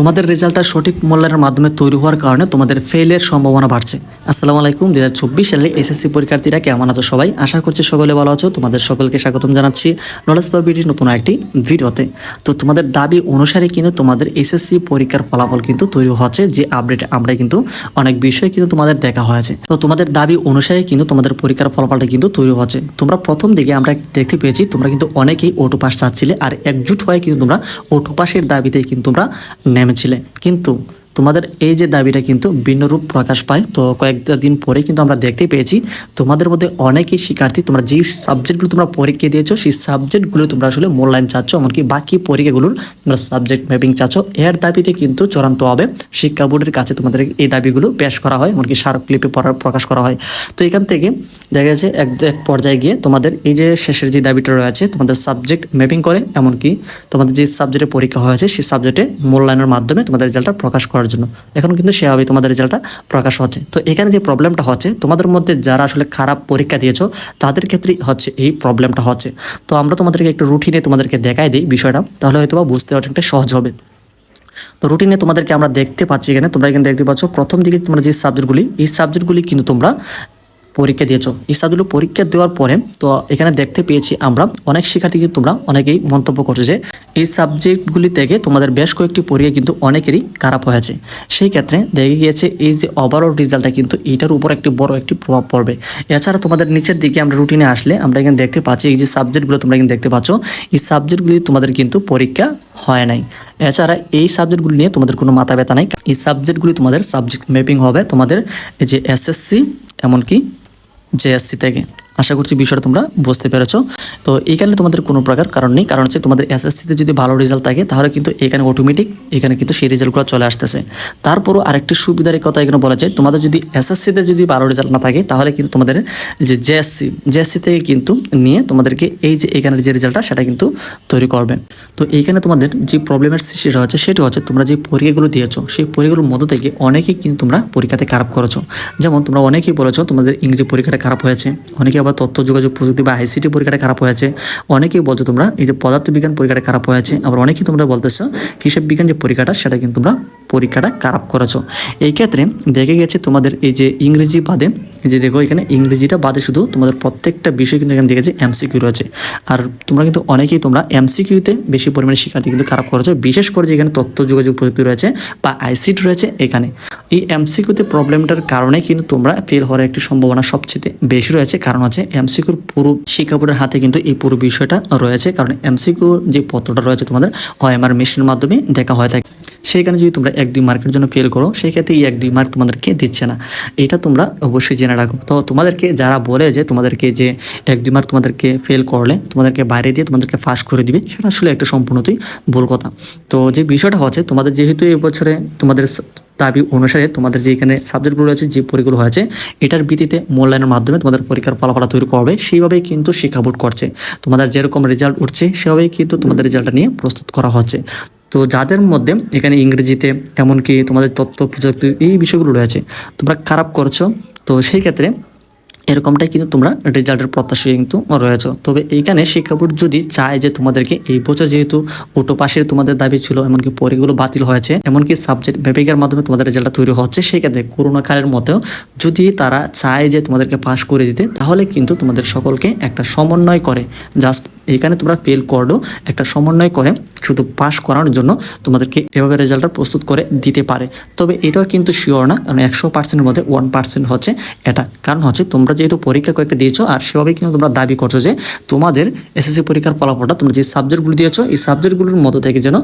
তোমাদের রেজাল্টটা সঠিক মূল্যায়নের মাধ্যমে তৈরি হওয়ার কারণে তোমাদের ফেলের সম্ভাবনা বাড়ছে। আসসালামু আলাইকুম। 2024 সালে এসএসসি পরীক্ষার্থীরা কেমন আছো সবাই? আশা করছি সকলে ভালো আছো। তোমাদের সকলকে স্বাগতম জানাচ্ছি নলেজ ফর বিডির নতুন একটি ভিডিওতে। তো তোমাদের দাবি অনুসারে কিন্তু তোমাদের এসএসসি পরীক্ষার ফলাফল কিন্তু তৈরি হচ্ছে, যে আপডেট আমরা কিন্তু অনেক বিষয় কিন্তু তোমাদের দেখা হয়েছে। তো তোমাদের দাবি অনুসারে কিন্তু তোমাদের পরীক্ষার ফলাফলটা কিন্তু তৈরি হচ্ছে। তোমরা প্রথম দিকে আমরা দেখতে পেয়েছি তোমরা কিন্তু অনেকেই অটো পাস চাচ্ছিলে, আর একজুট হয়ে কিন্তু তোমরা অটো পাসের দাবিতে কিন্তু তোমরা নেমেছিলে, কিন্তু তোমাদের এই যে দাবিটা কিন্তু ভিন্ন রূপ প্রকাশ পায়। তো কয়েকটা দিন পরে কিন্তু আমরা দেখতে পেয়েছি তোমাদের মধ্যে অনেকেই শিক্ষার্থী তোমরা যে সাবজেক্টগুলো তোমরা পরীক্ষা দিয়েছো সেই সাবজেক্টগুলো তোমরা আসলে মূল্যায়ন চাচ্ছ, এমনকি বাকি পরীক্ষাগুলোর তোমরা সাবজেক্ট ম্যাপিং চাচ্ছ। এর দাবিতে কিন্তু চূড়ান্তভাবে শিক্ষা বোর্ডের কাছে তোমাদের এই দাবিগুলো পেশ করা হয়, এমনকি স্মারকলিপি প্রকাশ করা হয়। তো এখান থেকে দেখা যাচ্ছে এক পর্যায়ে গিয়ে তোমাদের এই যে শেষের যে দাবিটা রয়েছে তোমাদের সাবজেক্ট ম্যাপিং করে, এমনকি তোমাদের যে সাবজেক্টে পরীক্ষা হয়েছে সেই সাবজেক্টে মূল্যায়নের মাধ্যমে তোমাদের রেজাল্টটা প্রকাশ করার জন্য এখন কিন্তু সেভাবে তোমাদের রেজাল্টটা প্রকাশ হচ্ছে। তো এখানে যে প্রবলেমটা হচ্ছে তোমাদের মধ্যে যারা আসলে খারাপ পরীক্ষা দিয়েছো তাদের ক্ষেত্রে হচ্ছে এই প্রবলেমটা হচ্ছে। তো আমরা তোমাদেরকে একটু রুটিনে তোমাদেরকে দেখাই দিই বিষয়টা, তাহলে হয়তো বুঝতে অনেকটা সহজ হবে। তো রুটিনে তোমাদেরকে আমরা দেখতে পাচ্ছি, এখানে তোমরা এখানে দেখতে পাচ্ছ প্রথম দিকে তোমরা যে সাবজেক্টগুলি এই সাবজেক্টগুলি কিন্তু তোমরা পরীক্ষা দিয়েছো। এই সাবজেক্টগুলো পরীক্ষা দেওয়ার পরে তো এখানে দেখতে পেয়েছি আমরা অনেক শিক্ষার্থী কিন্তু তোমরা অনেকেই মন্তব্য করছো যে এই সাবজেক্টগুলি থেকে তোমাদের বেশ কয়েকটি পরীক্ষা কিন্তু অনেকেরই খারাপ হয়েছে। সেই ক্ষেত্রে দেখে গিয়েছে এই যে ওভারঅল রেজাল্টটা কিন্তু এইটার উপর একটি বড় একটি প্রভাব পড়বে। এছাড়া তোমাদের নিচের দিকে আমরা রুটিনে আসলে আমরা এখানে দেখতে পাচ্ছি এই যে সাবজেক্টগুলো তোমরা এখানে দেখতে পাচ্ছ এই সাবজেক্টগুলি তোমাদের কিন্তু পরীক্ষা হয় নাই। এছাড়া এই সাবজেক্টগুলি নিয়ে তোমাদের কোনো মাথা ব্যথা নাই। এই সাবজেক্টগুলি তোমাদের সাবজেক্ট ম্যাপিং হবে তোমাদের এই যে এসএসসি এমনকি জেএসসি থেকে। আশা করছি বিষয়টা তোমরা বুঝতে পেরেছো। তো এইখানে তোমাদের কোনো প্রকার কারণ নেই, কারণ হচ্ছে তোমাদের এসএসসিতে যদি ভালো রেজাল্ট থাকে তাহলে কিন্তু এখানে অটোমেটিক এখানে কিন্তু সেই রেজাল্টগুলো চলে আসতেছে। তারপরও আরেকটি সুবিধার কথা এখানে বলা যায়, তোমাদের যদি এসএসসিতে যদি ভালো রেজাল্ট না থাকে তাহলে কিন্তু তোমাদের যে জেএসসি থেকে কিন্তু নিয়ে তোমাদেরকে এই যে এখানের যে রেজাল্টটা সেটা কিন্তু তৈরি করবে। তো এইখানে তোমাদের যে প্রবলেমের সৃষ্টি হচ্ছে সেটা হচ্ছে তোমরা যে পরীক্ষাগুলো দিয়েছো সেই পরীক্ষাগুলোর মধ্য থেকে অনেকেই কিন্তু তোমরা পরীক্ষাতে খারাপ করেছো। যেমন তোমরা অনেকেই বলেছো তোমাদের ইংরেজি পরীক্ষাটা খারাপ হয়েছে, অনেকে আবার তথ্য যোগাযোগ প্রযুক্তি বা আইসিটি পরীক্ষাটা খারাপ হয়েছে, অনেকেই বলছো তোমরা এই যে পদার্থবিজ্ঞান পরীক্ষাটা খারাপ হয়েছে, আবার অনেকেই তোমরা বলতেছো হিসাব বিজ্ঞান যে পরীক্ষাটা সেটা কিন্তু তোমরা পরীক্ষাটা খারাপ করেছো। এই ক্ষেত্রে দেখে গেছে তোমাদের এই যে ইংরেজি বাদে এই যে দেখো এখানে ইংরেজিটা বাদে শুধু তোমাদের প্রত্যেকটা বিষয় কিন্তু এখানে দেখেছে এমসিকিউ রয়েছে। আর তোমরা কিন্তু অনেকেই তোমরা এমসিকিউতে বেশি পরিমাণে শিক্ষার্থী কিন্তু খারাপ করেছো, বিশেষ করে যে এখানে তথ্য যোগাযোগ প্রযুক্তি রয়েছে বা আইসিটি রয়েছে। এখানে এই এমসিকিউতে প্রবলেমটার কারণে কিন্তু তোমরা ফেল হওয়ার একটি সম্ভাবনা সবচেয়ে বেশি রয়েছে, কারণ হচ্ছে এমসিকিউর পুরো শিক্ষা বোর্ডের হাতে কিন্তু এই পুরো বিষয়টা রয়েছে। কারণ এমসিকিউ যে পত্রটা রয়েছে তোমাদের ওএমআর মেশিনের মাধ্যমে দেখা হয়ে থাকে, সেইখানে যদি তোমরা 1-2 মার্কের জন্য ফেল করো সেই ক্ষেত্রে এই 1-2 মার্ক তোমাদেরকে দিচ্ছে না, এটা তোমরা অবশ্যই জেনে রাখো। তো তোমাদেরকে যারা বলে যে তোমাদেরকে যে 1-2 মার্ক তোমাদেরকে ফেল করলে তোমাদেরকে বাইরে দিয়ে তোমাদেরকে পাস করে দিবে, সেটা আসলে একটা সম্পূর্ণতই ভুল কথা। তো যে বিষয়টা হচ্ছে তোমাদের যেহেতু এই বছরে তোমাদের দাবি অনুসারে তোমাদের যে এখানে সাবজেক্টগুলো রয়েছে যে পরীক্ষাগুলো হয়েছে এটার ভিত্তিতে মূল্যায়নের মাধ্যমে তোমাদের পরীক্ষার ফলাফল তৈরি করবে, সেইভাবেই কিন্তু শিক্ষা বোর্ড করছে। তোমাদের যেরকম রেজাল্ট উঠছে সেভাবেই কিন্তু তোমাদের রেজাল্টটা নিয়ে প্রস্তুত করা হচ্ছে। তো যাদের মধ্যে এখানে ইংরেজিতে এমনকি তোমাদের তথ্য প্রযুক্তি এই বিষয়গুলো রয়েছে তোমরা খারাপ করছো, তো সেই ক্ষেত্রে এরকমটাই কিন্তু তোমরা রেজাল্টের প্রত্যাশায় কিন্তু রয়েছে। তবে এইখানে শিক্ষা বোর্ড যদি চায় যে তোমাদেরকে এই বছর যেহেতু অটো পাশের তোমাদের দাবি ছিল, এমনকি পরীক্ষাগুলো বাতিল হয়েছে, এমনকি সাবজেক্ট ম্যাপিংয়ের মাধ্যমে তোমাদের রেজাল্টটা তৈরি হচ্ছে, সেক্ষেত্রে করোনা কালের মতেও যদি তারা চায় যে তোমাদেরকে পাস করে দিতে, তাহলে কিন্তু তোমাদের সকলকে একটা সমন্বয় করে জাস্ট এখানে তোমরা ফেল করো একটা সমন্বয় করে শুধু পাস করানোর জন্য তোমাদেরকে এভাবে রেজাল্টটা প্রস্তুত করে দিতে পারে। তবে এটাও কিন্তু শিওর না, কারণ 100%-এর মধ্যে 1% হচ্ছে এটা। কারণ হচ্ছে তোমরা যেহেতু পরীক্ষা কয়েকটা দিয়েছো আর সেভাবেই কিন্তু তোমরা দাবি করছো যে তোমাদের এসএসসি পরীক্ষার ফলাফলটা তোমরা যে সাবজেক্টগুলো দিয়েছো এই সাবজেক্টগুলোর মধ্যে থেকে যেন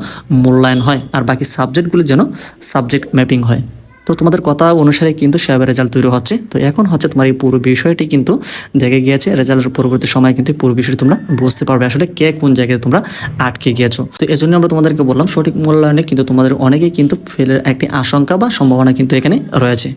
মূল্যায়ন হয় আর বাকি সাবজেক্টগুলো যেন সাবজেক্ট ম্যাপিং হয়। তো তোমাদের কথা অনুসারে কিন্তু সেভাবে রেজাল্ট তৈরি হচ্ছে। তো এখন হচ্ছে তোমার এই পুরো বিষয়টি কিন্তু দেখে গিয়েছে, রেজাল্টের পরবর্তী সময় কিন্তু পুরো বিষয়টি তোমরা বুঝতে পারবে আসলে কে কোন জায়গায় তোমরা আটকে গিয়েছো। তো এজন্য আমরা তোমাদেরকে বললাম সঠিক মূল্যায়নে কিন্তু তোমাদের অনেকেই কিন্তু ফেলের একটি আশঙ্কা বা সম্ভাবনা কিন্তু এখানে রয়েছে।